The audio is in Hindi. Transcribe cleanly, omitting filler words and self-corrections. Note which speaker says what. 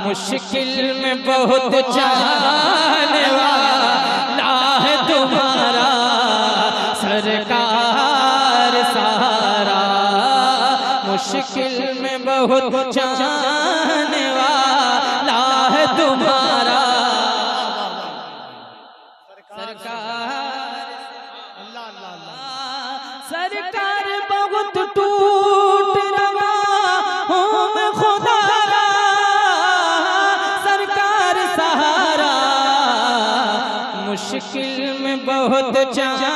Speaker 1: मुश्किल में बहुत चाहने वाला है तुम्हारा सरकार सहारा, मुश्किल में बहुत चाहने वाला है तुम्हारा सरकार। सरकार बहुत टूट रहा हूँ मैं खुदारा, सरकार सहारा मुश्किल में बहुत चाहने